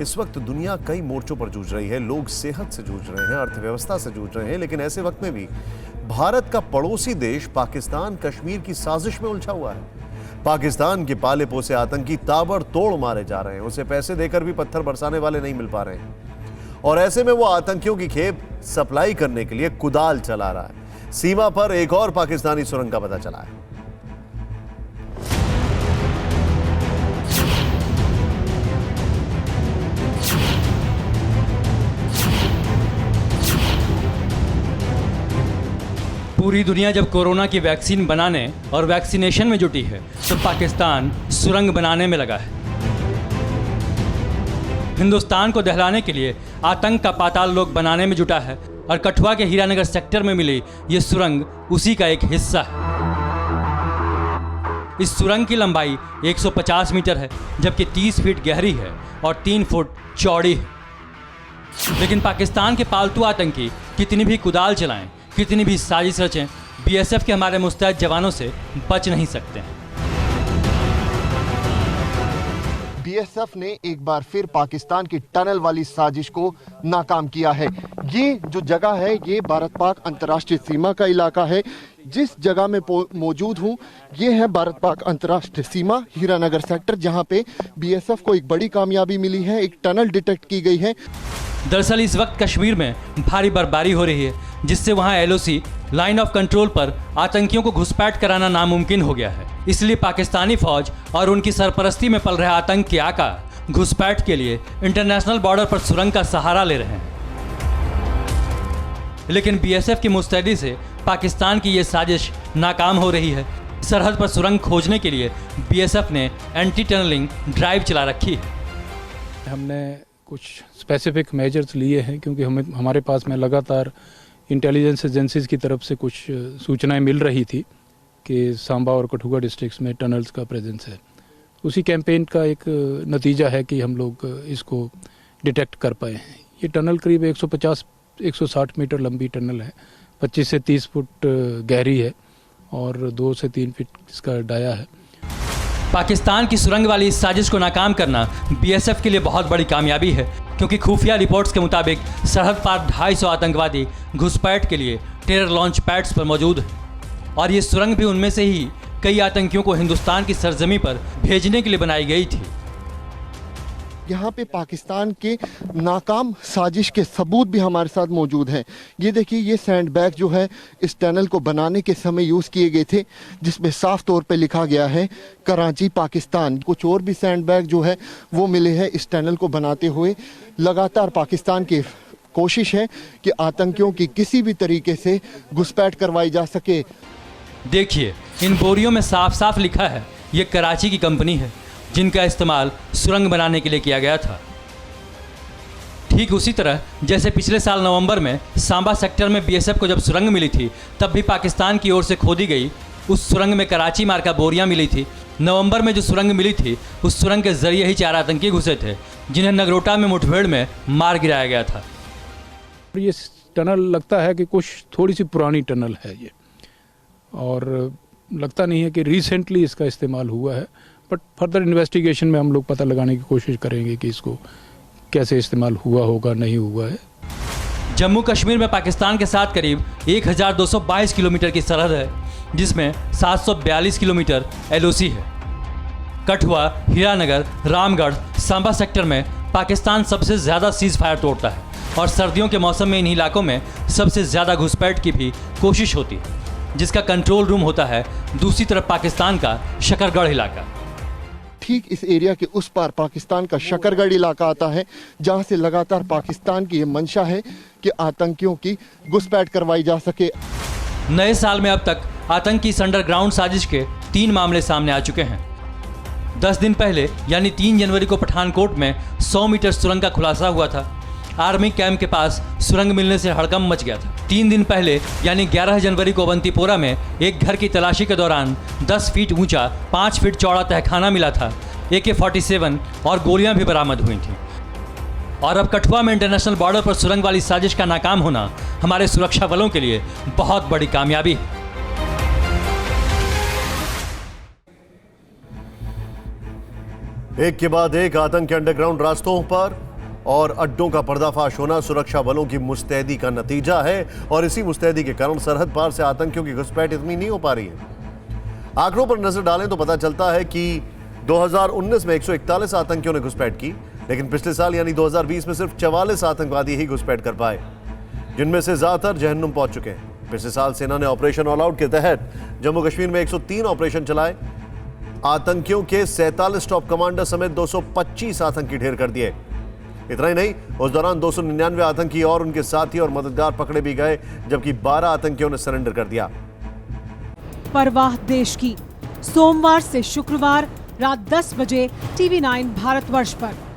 इस वक्त दुनिया कई मोर्चों पर जूझ रही है। लोग सेहत से जूझ रहे हैं, अर्थव्यवस्था से जूझ रहे हैं, लेकिन ऐसे वक्त में भी भारत का पड़ोसी देश पाकिस्तान कश्मीर की साजिश में उलझा हुआ है। पाकिस्तान के पाले पोसे आतंकी ताबड़तोड़ मारे जा रहे हैं। उसे पैसे देकर भी पत्थर बरसाने वाले नहीं मिल पा रहे हैं, और ऐसे में वो आतंकियों की खेप सप्लाई करने के लिए कुदाल चला रहा है। सीमा पर एक और पाकिस्तानी सुरंग का पता चला है। पूरी दुनिया जब कोरोना की वैक्सीन बनाने और वैक्सीनेशन में जुटी है, तो पाकिस्तान सुरंग बनाने में लगा है। हिंदुस्तान को दहलाने के लिए आतंक का पाताल लोक बनाने में जुटा है, और कठुआ के हीरानगर सेक्टर में मिली ये सुरंग उसी का एक हिस्सा है। इस सुरंग की लंबाई 150 मीटर है, जबकि 30 फीट गहरी है और 3 फुट चौड़ी है। लेकिन पाकिस्तान के पालतू आतंकी कितनी भी कुदाल चलाएं, कितनी भी साजिश रचें, बीएसएफ के हमारे मुस्तैद जवानों से बच नहीं सकते हैं। बीएसएफ ने एक बार फिर पाकिस्तान की टनल वाली साजिश को नाकाम किया है। ये जो जगह है, ये भारत पाक अंतर्राष्ट्रीय सीमा का इलाका है। जिस जगह में मौजूद हूँ, ये है भारत पाक अंतर्राष्ट्रीय सीमा, हीरानगर सेक्टर, जहाँ पे बीएसएफ को एक बड़ी कामयाबी मिली है। एक टनल डिटेक्ट की गई है। दरअसल इस वक्त कश्मीर में भारी बर्फबारी हो रही है, जिससे वहां एलओसी लाइन ऑफ कंट्रोल पर आतंकियों को घुसपैठ कराना नामुमकिन हो गया है। इसलिए पाकिस्तानी फौज और उनकी सरपरस्ती में पल रहे आतंक के आका घुसपैठ के लिए इंटरनेशनल बॉर्डर पर सुरंग का सहारा ले रहे हैं। लेकिन बीएसएफ की मुस्तैदी से पाकिस्तान की ये साजिश नाकाम हो रही है। सरहद पर सुरंग खोजने के लिए बीएसएफ ने एंटी टनलिंग ड्राइव चला रखी है। हमने कुछ स्पेसिफिक मेजर्स लिए हैं, क्योंकि हमारे पास में लगातार इंटेलिजेंस एजेंसीज की तरफ से कुछ सूचनाएं मिल रही थी कि सांबा और कठुआ डिस्ट्रिक्ट्स में टनल्स का प्रेजेंस है। उसी कैंपेन का एक नतीजा है कि हम लोग इसको डिटेक्ट कर पाए हैं। ये टनल करीब 150-160 मीटर लंबी टनल है, 25 से 30 फुट गहरी है और 2 से 3 फीट इसका डाया है। पाकिस्तान की सुरंग वाली इस साजिश को नाकाम करना बीएसएफ के लिए बहुत बड़ी कामयाबी है, क्योंकि खुफिया रिपोर्ट्स के मुताबिक सरहद पार 250 आतंकवादी घुसपैठ के लिए टेरर लॉन्च पैड्स पर मौजूद है, और ये सुरंग भी उनमें से ही कई आतंकियों को हिंदुस्तान की सरजमी पर भेजने के लिए बनाई गई थी। यहाँ पे पाकिस्तान के नाकाम साजिश के सबूत भी हमारे साथ मौजूद हैं। ये देखिए, ये सैंड बैग जो है इस टनल को बनाने के समय यूज़ किए गए थे, जिसमें साफ तौर पे लिखा गया है कराची पाकिस्तान। कुछ और भी सैंड बैग जो है वो मिले हैं इस टनल को बनाते हुए। लगातार पाकिस्तान की कोशिश है कि आतंकियों की किसी भी तरीके से घुसपैठ करवाई जा सके। देखिए, इन बोरियों में साफ साफ लिखा है ये कराची की कंपनी है, जिनका इस्तेमाल सुरंग बनाने के लिए किया गया था। ठीक उसी तरह जैसे पिछले साल नवंबर में सांबा सेक्टर में बीएसएफ को जब सुरंग मिली थी, तब भी पाकिस्तान की ओर से खोदी गई उस सुरंग में कराची मार्का बोरियां मिली थी। नवंबर में जो सुरंग मिली थी, उस सुरंग के जरिए ही 4 आतंकी घुसे थे, जिन्हें नगरोटा में मुठभेड़ में मार गिराया गया था। ये टनल लगता है कि कुछ थोड़ी सी पुरानी टनल है ये, और लगता नहीं है कि रिसेंटली इसका इस्तेमाल हुआ है। बट फर्दर इन्वेस्टिगेशन में हम लोग पता लगाने की कोशिश करेंगे कि इसको कैसे इस्तेमाल हुआ होगा, नहीं हुआ है। जम्मू कश्मीर में पाकिस्तान के साथ करीब 1222 किलोमीटर की सरहद है, जिसमें 742 किलोमीटर एलओसी है। कठुआ, हीरानगर, रामगढ़, सांबा सेक्टर में पाकिस्तान सबसे ज़्यादा सीज फायर तोड़ता है, और सर्दियों के मौसम में इन इलाकों में सबसे ज़्यादा घुसपैठ की भी कोशिश होती है, जिसका कंट्रोल रूम होता है दूसरी तरफ पाकिस्तान का शकरगढ़ इलाका। ठीक इस एरिया के उस पार पाकिस्तान का शकरगढ़ इलाका आता है, जहां से लगातार पाकिस्तान की ये मंशा है कि आतंकियों की घुसपैठ करवाई जा सके। नए साल में अब तक आतंक की इस अंडरग्राउंड साजिश के 3 मामले सामने आ चुके हैं। 10 दिन पहले यानी 3 जनवरी को पठानकोट में 100 मीटर सुरंग का खुलासा हुआ था। आर्मी कैंप के पास सुरंग मिलने से हड़कंप मच गया था। 3 दिन पहले यानी 11 जनवरी को अवंतीपोरा में एक घर की तलाशी के दौरान 10 फीट ऊंचा 5 फीट चौड़ा तहखाना मिला था। AK-47 और गोलियां भी बरामद हुई थीं। और अब कठुआ में इंटरनेशनल बॉर्डर पर सुरंग वाली साजिश का नाकाम होना हमारे सुरक्षा बलों के लिए बहुत बड़ी कामयाबी है। एक के बाद एक आतंक के अंडरग्राउंड रास्तों पर और अड्डों का पर्दाफाश होना सुरक्षा बलों की मुस्तैदी का नतीजा है और इसी मुस्तैदी के कारण सरहद पार से आतंकियों की घुसपैठ इतनी नहीं हो पा रही है। आंकड़ों पर नजर डालें तो पता चलता है कि 2019 में 141 आतंकियों ने घुसपैठ की, लेकिन पिछले साल यानी 2020 में सिर्फ 44 आतंकवादी ही घुसपैठ कर पाए, जिनमें से ज्यादातर जहन्नुम पहुंच चुके हैं। पिछले साल सेना ने ऑपरेशन ऑल आउट के तहत जम्मू कश्मीर में 103 ऑपरेशन चलाए, आतंकियों के 47 टॉप कमांडर समेत 225 आतंकी ढेर कर दिए। इतना ही नहीं, उस दौरान 299 आतंकी और उनके साथी और मददगार पकड़े भी गए, जबकि 12 आतंकियों ने सरेंडर कर दिया। परवाह देश की, सोमवार से शुक्रवार रात 10 बजे TV9 भारतवर्ष पर।